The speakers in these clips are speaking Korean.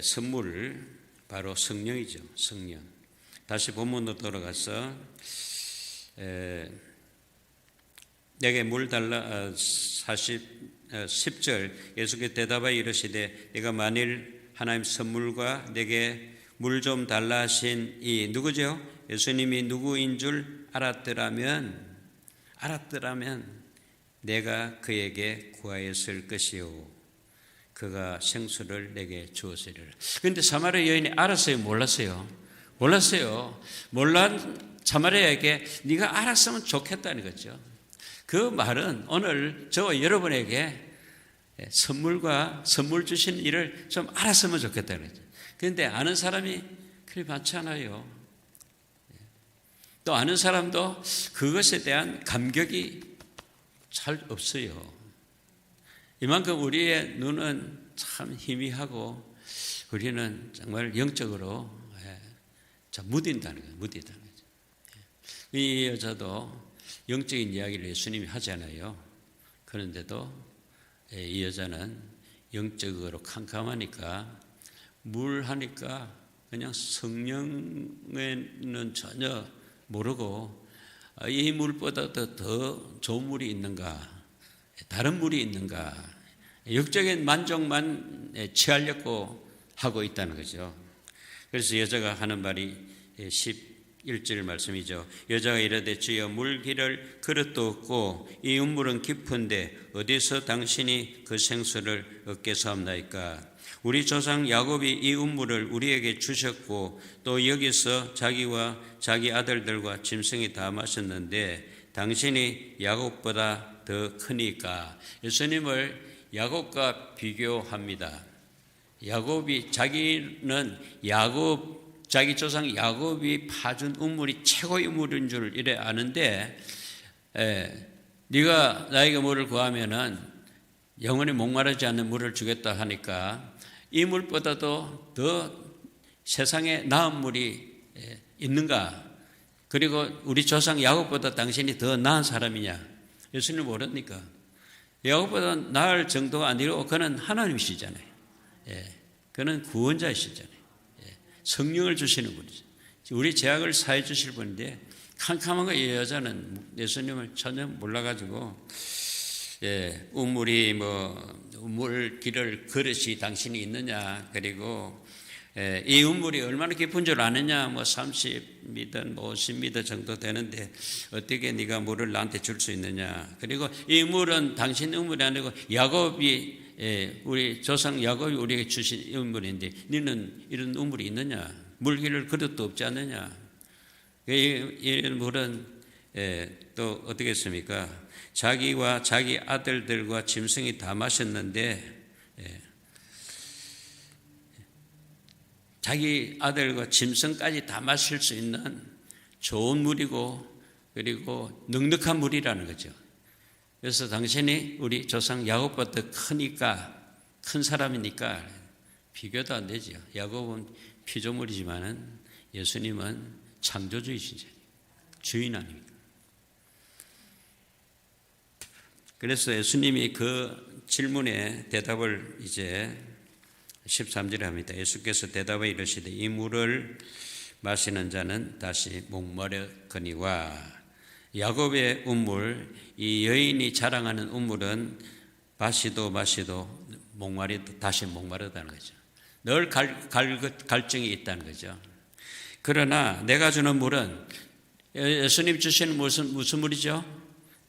선물, 바로 성령이죠. 성령. 다시 본문으로 돌아가서 내게 물 달라 10절 예수께서 대답하여 이르시되 내가 만일 하나님 선물과 내게 물 좀 달라 하신 이 누구죠? 예수님이 누구인 줄 알았더라면 내가 그에게 구하였을 것이요 그가 생수를 내게 주었으리라. 그런데 사마리아 여인이 알았어요? 몰랐어요? 몰란 사마리아에게 네가 알았으면 좋겠다는 거죠. 그 말은 오늘 저와 여러분에게 선물 주신 일을 좀 알았으면 좋겠다는 거죠. 그런데 아는 사람이 그리 많지 않아요. 또 아는 사람도 그것에 대한 감격이 잘 없어요. 이만큼 우리의 눈은 참 희미하고 우리는 정말 영적으로 무딘다는 거예요. 이 여자도 영적인 이야기를 예수님이 하잖아요. 그런데도 이 여자는 영적으로 캄캄하니까 물 하니까 그냥 성령에는 전혀 모르고 이 물보다도 더 좋은 물이 있는가, 다른 물이 있는가, 육적인 만족만 취하려고 하고 있다는 거죠. 그래서 여자가 하는 말이 11절 말씀이죠. 여자가 이르되 주여 물기를 그릇도 없고 이 운물은 깊은데 어디서 당신이 그 생수를 얻겠사옵나이까. 우리 조상 야곱이 이 운물을 우리에게 주셨고 또 여기서 자기와 자기 아들들과 짐승이 다 마셨는데 당신이 야곱보다 더 크니까. 예수님을 야곱과 비교합니다. 자기는 자기 조상 야곱이 파준 우물이 최고의 우물인 줄 이래 아는데, 네가 나에게 물을 구하면은 영원히 목마르지 않는 물을 주겠다 하니까 이 물보다도 더 세상에 나은 물이 있는가? 그리고 우리 조상 야곱보다 당신이 더 나은 사람이냐? 예수님 모릅니까? 야곱보다 나을 정도가 아니고 그는 하나님이시잖아요. 그는 구원자이시잖아요. 성령을 주시는 분이죠. 우리 죄악을 사해 주실 분인데 캄캄한 거 이 여자는 예수님을 전혀 몰라가지고 우물이 물길을 그릇이 당신이 있느냐, 그리고 이 우물이 얼마나 깊은 줄 아느냐, 30m, 50m 정도 되는데 어떻게 네가 물을 나한테 줄 수 있느냐, 그리고 이 물은 당신 우물이 아니고 야곱이 우리 조상 야곱이 우리에게 주신 우물인데 너는 이런 우물이 있느냐, 물길을 그릇도 없지 않느냐. 이 물은 또 어떻게 했습니까? 자기와 자기 아들들과 짐승이 다 마셨는데 자기 아들과 짐승까지 다 마실 수 있는 좋은 물이고 그리고 넉넉한 물이라는 거죠. 그래서 당신이 우리 조상 야곱보다 크니까, 큰 사람이니까 비교도 안 되죠. 야곱은 피조물이지만은 예수님은 창조주이시죠. 주인 아닙니까? 그래서 예수님이 그 질문에 대답을 이제 13절에 합니다. 예수께서 대답하여 이르시되 이 물을 마시는 자는 다시 목마르거니와. 야곱의 우물, 이 여인이 자랑하는 우물은 마시도 다시 목마르다는 거죠. 늘 갈증이 있다는 거죠. 그러나 내가 주는 물은, 예수님 주시는 무슨 물이죠?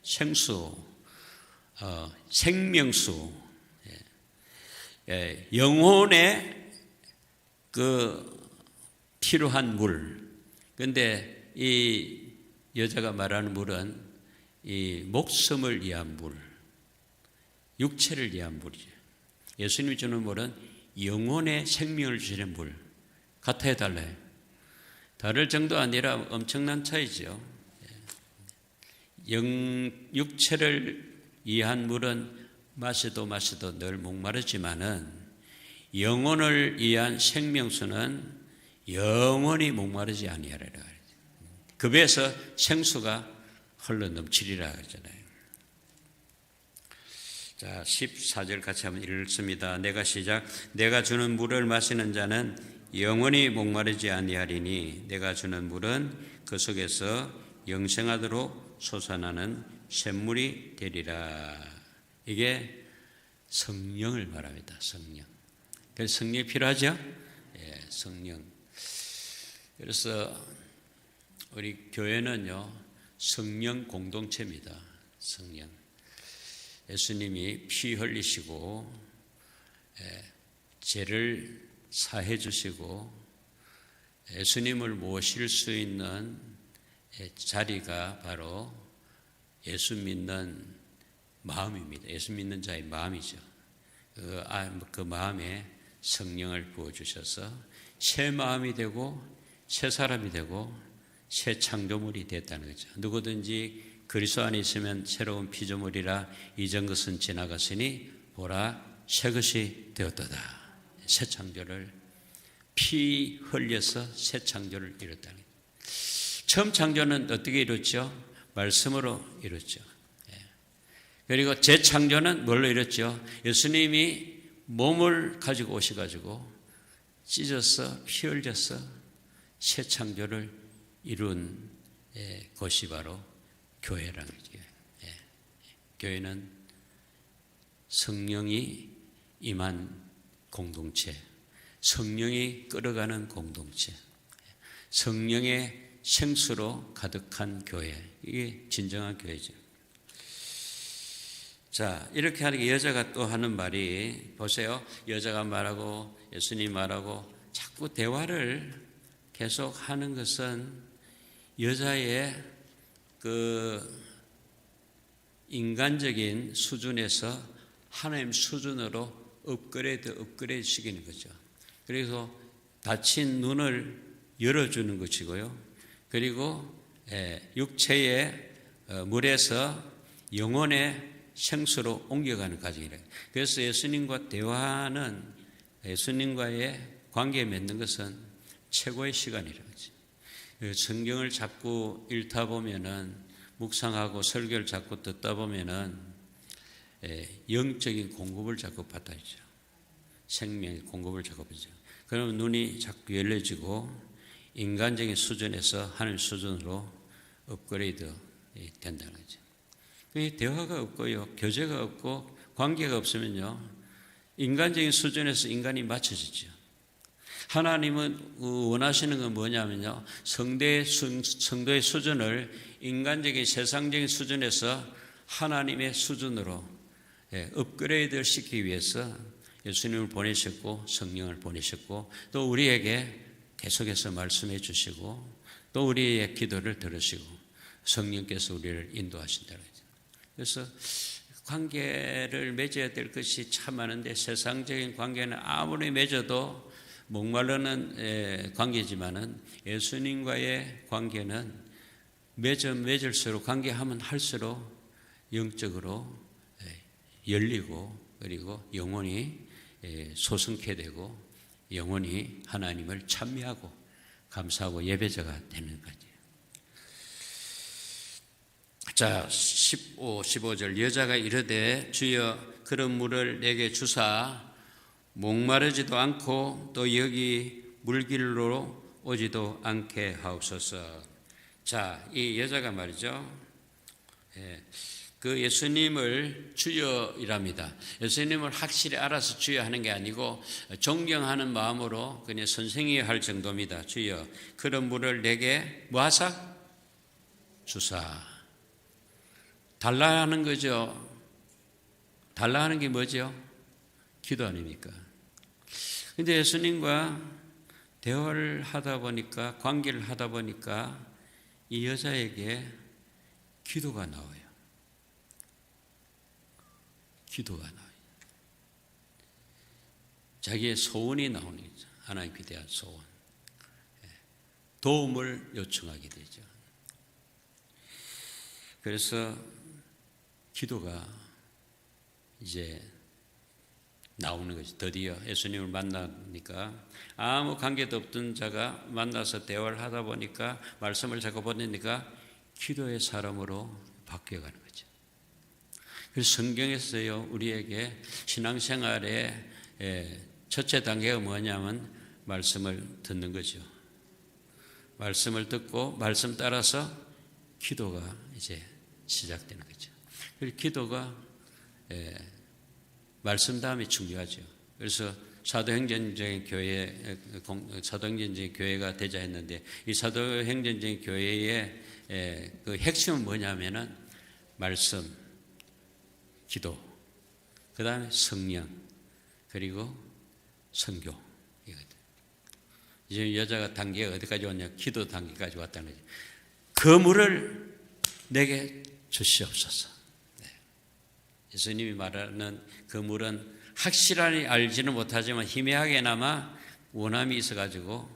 생수, 생명수, 영혼에 필요한 물. 그런데 이 여자가 말하는 물은 이 목숨을 위한 물, 육체를 위한 물이죠. 예수님이 주는 물은 영혼의 생명을 주시는 물. 같아요, 달라요? 다를 정도 아니라 엄청난 차이죠. 육체를 위한 물은 마셔도 늘 목마르지만은 영혼을 위한 생명수는 영원히 목마르지 아니하리라. 그 배에서 생수가 흘러 넘치리라 하잖아요. 자, 14절 같이 한번 읽습니다. 내가 시작. 내가 주는 물을 마시는 자는 영원히 목마르지 아니하리니 내가 주는 물은 그 속에서 영생하도록 솟아나는 샘물이 되리라. 이게 성령을 말합니다. 성령. 그래서 성령이 필요하죠? 예, 성령. 그래서 우리 교회는요, 성령 공동체입니다. 성령. 예수님이 피 흘리시고 죄를 사해 주시고 예수님을 모실 수 있는 자리가 바로 예수 믿는 마음입니다. 예수 믿는 자의 마음이죠. 그 마음에 성령을 부어주셔서 새 마음이 되고 새 사람이 되고 새 창조물이 됐다는 거죠. 누구든지 그리스도 안에 있으면 새로운 피조물이라 이전 것은 지나갔으니 보라 새 것이 되었도다. 새 창조를 피 흘려서 새 창조를 이뤘다는 거죠. 처음 창조는 어떻게 이뤘죠? 말씀으로 이뤘죠. 그리고 재창조는 뭘로 이뤘죠? 예수님이 몸을 가지고 오셔가지고 찢어서 피 흘려서 새 창조를 이룬 것이 바로 교회라는 거죠. 교회는 성령이 임한 공동체, 성령이 끌어가는 공동체, 성령의 생수로 가득한 교회, 이게 진정한 교회죠. 자, 이렇게 하니까 여자가 또 하는 말이, 보세요. 여자가 말하고 예수님 말하고 자꾸 대화를 계속 하는 것은 여자의 그 인간적인 수준에서 하나님 수준으로 업그레이드 시키는 거죠. 그래서 닫힌 눈을 열어주는 것이고요. 그리고 육체의 물에서 영혼의 생수로 옮겨가는 과정이래요. 그래서 예수님과 대화하는, 예수님과의 관계에 맺는 것은 최고의 시간이라고 하죠. 성경을 자꾸 읽다 보면은, 묵상하고 설교를 자꾸 듣다 보면은 영적인 공급을 자꾸 받아야죠. 생명의 공급을 자꾸 받죠. 그러면 눈이 자꾸 열려지고 인간적인 수준에서 하나님 수준으로 업그레이드 된다는 거죠. 대화가 없고요, 교제가 없고 관계가 없으면요, 인간적인 수준에서 인간이 맞춰지죠. 하나님은 원하시는 건 뭐냐면요, 성도의 수준을 인간적인 세상적인 수준에서 하나님의 수준으로 업그레이드를 시키기 위해서 예수님을 보내셨고 성령을 보내셨고 또 우리에게 계속해서 말씀해 주시고 또 우리의 기도를 들으시고 성령께서 우리를 인도하신다는 거죠. 그래서 관계를 맺어야 될 것이 참 많은데 세상적인 관계는 아무리 맺어도 목마르는 관계지만은 예수님과의 관계는 맺을수록 관계하면 할수록 영적으로 열리고 그리고 영혼이 소성케 되고 영혼이 하나님을 찬미하고 감사하고 예배자가 되는 거죠. 자, 15절 여자가 이르되 주여 그런 물을 내게 주사 목마르지도 않고 또 여기 물길로 오지도 않게 하옵소서. 자, 이 여자가 말이죠. 그 예수님을 주여이랍니다. 예수님을 확실히 알아서 주여 하는 게 아니고 존경하는 마음으로 그냥 선생이 할 정도입니다. 주여 그런 물을 내게 뭐하사? 주사. 달라 하는 거죠. 달라 하는 게 뭐죠? 기도 아닙니까? 근데 예수님과 대화를 하다 보니까, 관계를 하다 보니까 이 여자에게 기도가 나와요. 기도가 나와요. 자기의 소원이 나오는 거죠. 하나님께 대한 소원. 도움을 요청하게 되죠. 그래서 기도가 이제 나오는 거죠. 드디어 예수님을 만나니까 아무 관계도 없던 자가 만나서 대화를 하다 보니까 말씀을 자꾸 보내니까 기도의 사람으로 바뀌어가는 거죠. 그래서 성경에서요, 우리에게 신앙생활의 첫째 단계가 뭐냐면 말씀을 듣는 거죠. 말씀을 듣고 말씀 따라서 기도가 이제 시작되는 거죠. 그리고 기도가 말씀 다음에 중요하죠. 그래서 사도행전적인 교회가 되자 했는데, 이 사도행전적인 교회의 그 핵심은 뭐냐면은 말씀, 기도, 그 다음에 성령, 그리고 선교. 이제 여자가 단계가 어디까지 왔냐? 기도 단계까지 왔다는 거죠. 그 물을 내게 주시옵소서. 네. 예수님이 말하는 그 물은 확실하게 알지는 못하지만 희미하게나마 원함이 있어가지고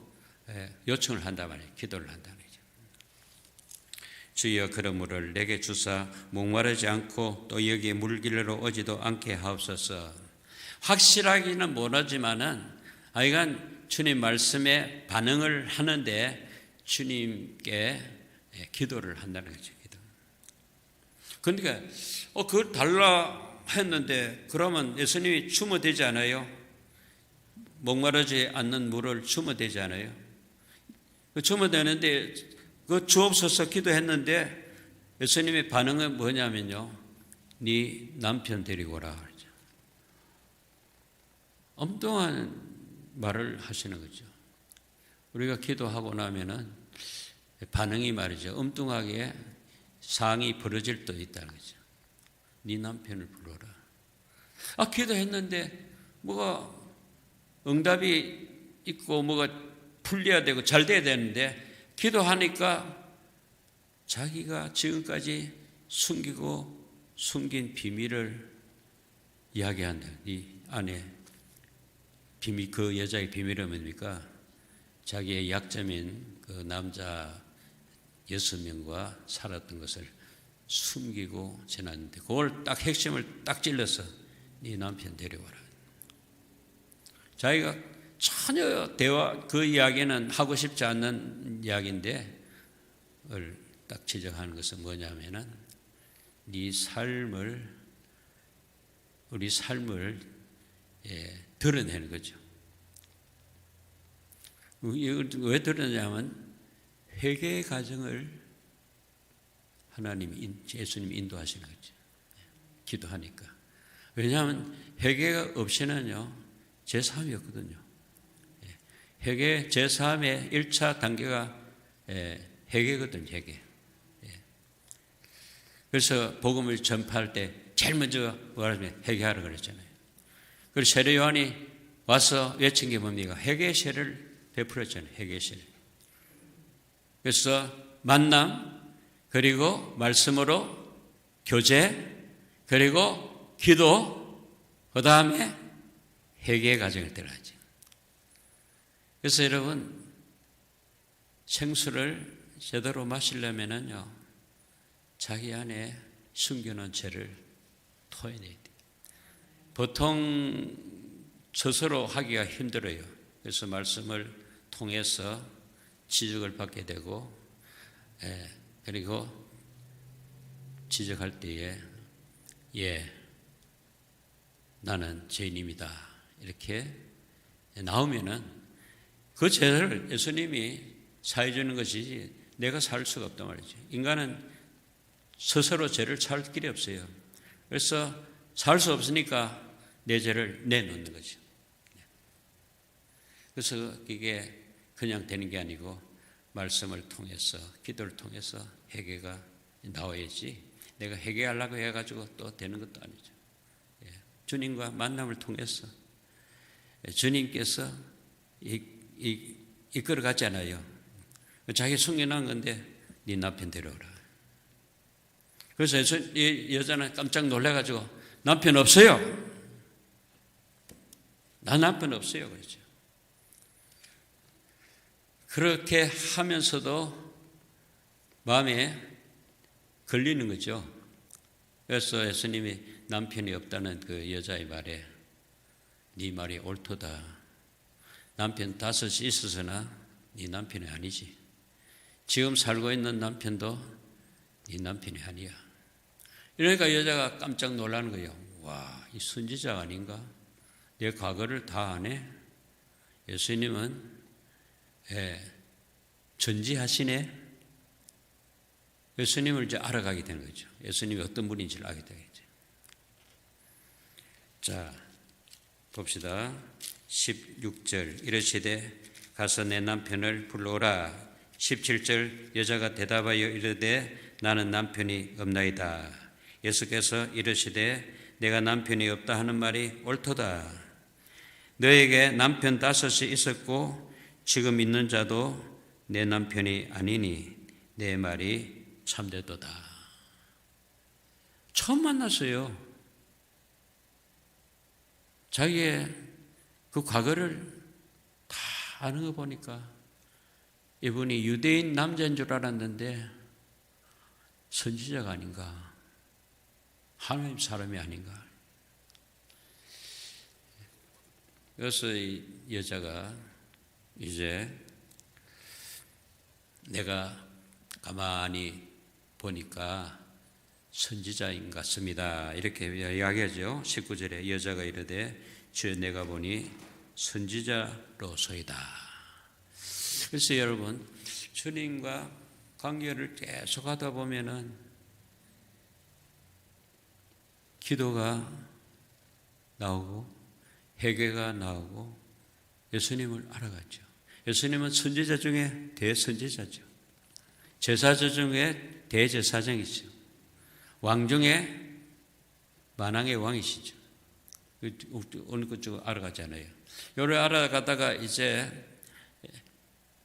요청을 한단 말이에요. 기도를 한다는 거죠. 주여 그 물을 내게 주사 목마르지 않고 또 여기에 물길로 오지도 않게 하옵소서. 확실하기는 못하지만은 하여간 주님 말씀에 반응을 하는데 주님께 기도를 한다는 거죠. 기도. 그러니까 그걸 달라 했는데 그러면 예수님이 주면 되지 않아요? 목마르지 않는 물을 주면 되지 않아요? 주면 되는데 그 주옵소서 기도했는데 예수님의 반응은 뭐냐면요, 네 남편 데리고 오라 그러죠. 엉뚱한 말을 하시는 거죠. 우리가 기도하고 나면은 반응이 말이죠, 엉뚱하게 상이 벌어질 때도 있다는 거죠. 네 남편을 불러라. 기도했는데 뭐가 응답이 있고 뭐가 풀려야 되고 잘 돼야 되는데 기도하니까 자기가 지금까지 숨기고 숨긴 비밀을 이야기한다. 이 안에 비밀, 그 여자의 비밀은 뭡니까? 자기의 약점인 그 남자 6명과 살았던 것을 숨기고 지났는데 그걸 딱 핵심을 딱 찔러서 네 남편 데려와라. 자기가 전혀 그 이야기는 하고 싶지 않는 이야기인데 그걸 딱 지적하는 것은 뭐냐면은 우리 삶을 드러내는 거죠. 왜 드러내냐면 회개의 과정을 예수님이 인도하시는 거죠. 기도하니까. 왜냐하면 회개가 없이는요, 제3이 없거든요. 회개, 제3의 1차 단계가 회개거든요, 회개. 그래서 복음을 전파할 때 제일 먼저 뭐라면 회개하라 그랬잖아요. 그리고 세례 요한이 와서 외친 게 뭡니까? 회개의 세례를 베풀었잖아요. 회개의 세례. 그래서 만남, 그리고 말씀으로 교제, 그리고 기도, 그 다음에 회개의 과정을 들어가죠. 그래서 여러분, 생수를 제대로 마시려면은요, 자기 안에 숨겨놓은 죄를 토해내야 돼요. 보통 스스로 하기가 힘들어요. 그래서 말씀을 통해서 지적을 받게 되고, 그리고 지적할 때에 나는 죄인입니다 이렇게 나오면은 그 죄를 예수님이 사해 주는 것이지 내가 살 수가 없단 말이죠. 인간은 스스로 죄를 살 길이 없어요. 그래서 살 수 없으니까 내 죄를 내놓는 거죠. 그래서 이게 그냥 되는 게 아니고 말씀을 통해서, 기도를 통해서 회개가 나와야지 내가 회개하려고 해가지고 또 되는 것도 아니죠. 주님과 만남을 통해서 주님께서 이끌어 갔잖아요. 자기 숨겨놓은 건데 네 남편 데려오라. 그래서 여자는 깜짝 놀라가지고 남편 없어요. 나 남편 없어요. 그렇죠. 그렇게 하면서도 마음에 걸리는 거죠. 그래서 예수님이 남편이 없다는 그 여자의 말에 네 말이 옳도다. 남편 5이 있어서나 네 남편이 아니지. 지금 살고 있는 남편도 네 남편이 아니야. 이러니까 여자가 깜짝 놀라는 거예요. 와, 이 선지자 아닌가? 내 과거를 다 아네? 예수님은 전지하시네? 예수님을 이제 알아가게 되는 거죠. 예수님이 어떤 분인지를 알게 되겠죠. 자, 봅시다. 16절 이르시되 가서 내 남편을 불러오라. 17절 여자가 대답하여 이르되 나는 남편이 없나이다. 예수께서 이르시되 내가 남편이 없다 하는 말이 옳도다. 너에게 남편 5이 있었고 지금 있는 자도 내 남편이 아니니 내 말이 참되도다. 처음 만났어요. 자기의 그 과거를 다 아는 거 보니까 이분이 유대인 남자인 줄 알았는데 선지자가 아닌가, 하나님 사람이 아닌가. 그래서 이 여자가 이제 내가 가만히 보니까 선지자인 것 같습니다. 이렇게 이야기하죠. 19절에 여자가 이르되 주여 내가 보니 선지자로소이다. 그래서 여러분 주님과 관계를 계속하다 보면은 기도가 나오고 회개가 나오고 예수님을 알아갔죠. 예수님은 선지자 중에 대선지자죠. 제사장 중에 대제사장이죠. 왕 중에 만왕의 왕이시죠. 어느 것도 알아가잖아요. 요를 알아가다가 이제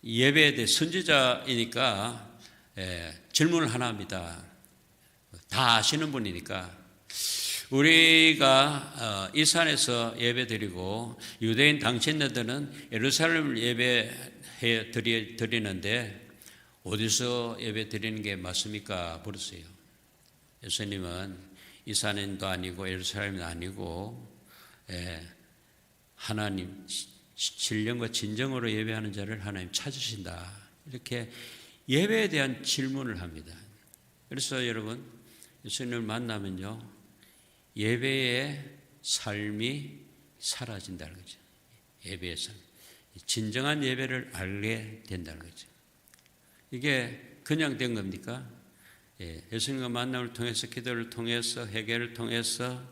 예배에 대해 선지자이니까 질문을 하나 합니다. 다 아시는 분이니까 우리가 이 산에서 예배 드리고 유대인 당신네들은 예루살렘을 예배해 드리는데 어디서 예배 드리는 게 맞습니까? 물었어요. 예수님은 이 산도 아니고 예루살렘도 아니고 하나님 신령과 진정으로 예배하는 자를 하나님 찾으신다. 이렇게 예배에 대한 질문을 합니다. 그래서 여러분 예수님을 만나면요 예배의 삶이 사라진다는 거죠. 예배의 삶, 진정한 예배를 알게 된다는 거죠. 이게 그냥 된 겁니까? 예수님과 만남을 통해서 기도를 통해서 회개를 통해서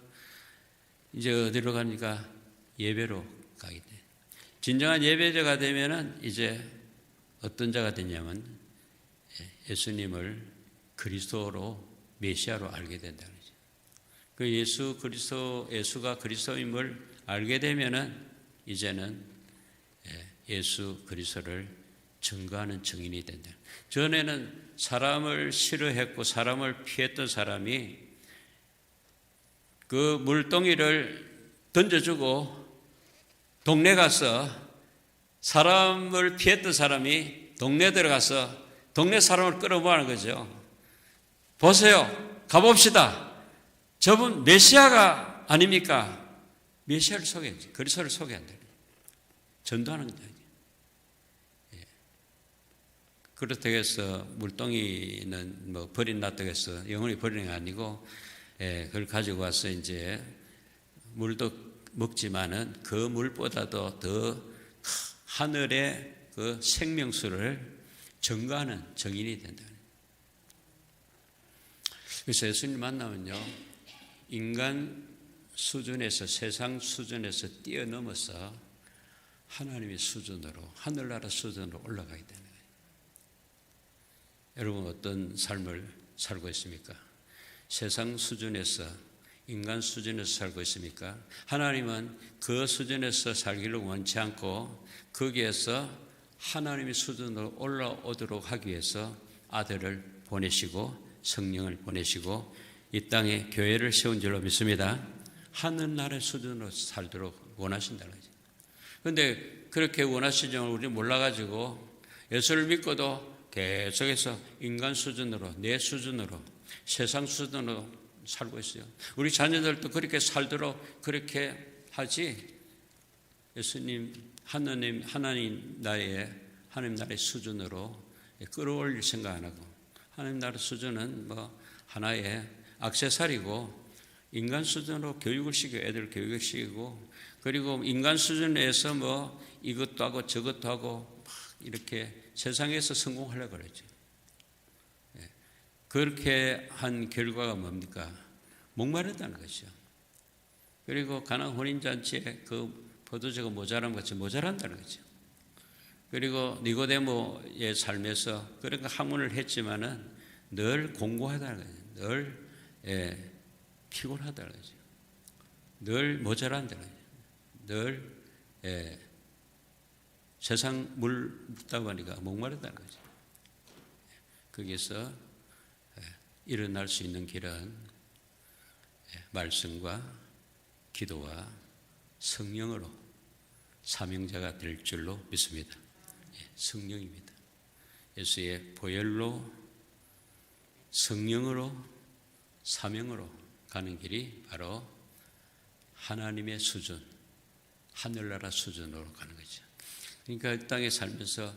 이제 어디로 가니까 예배로 가게 돼. 진정한 예배자가 되면은 이제 어떤 자가 되냐면 예수님을 그리스도로 메시아로 알게 된다는 거죠. 그 예수가 그리스도임을 알게 되면은 이제는 예수 그리스도를 증거하는 증인이 된다. 전에는 사람을 싫어했고 사람을 피했던 사람이 그 물동이를 던져주고 동네 가서 사람을 피했던 사람이 동네 들어가서 동네 사람을 끌어모으는 거죠. 보세요. 가봅시다. 저분 메시아가 아닙니까? 메시아를 소개한다. 그리스도를 소개한다. 전도하는 거다. 그렇다고 해서 물동이는 뭐 버린다고 해서 영원히 버리는 게 아니고 그걸 가지고 와서 이제 물도 먹지만은 그 물보다도 더 하늘의 그 생명수를 증거하는 증인이 된다. 그래서 예수님 만나면요 인간 수준에서 세상 수준에서 뛰어넘어서 하나님의 수준으로 하늘나라 수준으로 올라가게 되는 거예요. 여러분 어떤 삶을 살고 있습니까? 세상 수준에서 인간 수준에서 살고 있습니까? 하나님은 그 수준에서 살기를 원치 않고 거기에서 하나님의 수준으로 올라오도록 하기 위해서 아들을 보내시고 성령을 보내시고 이 땅에 교회를 세운 줄로 믿습니다. 하늘나라의 수준으로 살도록 원하신다는 거죠. 그런데 그렇게 원하시는 줄 우리는 몰라가지고 예수를 믿고도 계속해서 인간 수준으로 내 수준으로 세상 수준으로 살고 있어요. 우리 자녀들도 그렇게 살도록 그렇게 하지 예수님 하나님 나라의 수준으로 끌어올릴 생각 안 하고 하나님 나라 수준은 뭐 하나의 액세서리고 인간 수준으로 교육을 시키고 애들 교육을 시키고 그리고 인간 수준에서 뭐 이것도 하고 저것도 하고 막 이렇게 세상에서 성공하려고 그러죠. 그렇게 한 결과가 뭡니까? 목마르다는 것이죠. 그리고 가나안 혼인잔치에 그 포도주가 모자람 같이 모자란다는 거죠. 그리고 니고데모의 삶에서 그런 학문을 했지만은 늘 공고하다는 거죠. 늘 피곤하다는 거죠. 늘 모자란다는 거죠. 늘 세상 물 묻다 보니까 목마르다는 거죠. 거기서 일어날 수 있는 길은 말씀과 기도와 성령으로 사명자가 될 줄로 믿습니다. 성령입니다. 예수의 보혈로 성령으로 사명으로 가는 길이 바로 하나님의 수준, 하늘나라 수준으로 가는 거죠. 그러니까 이 땅에 살면서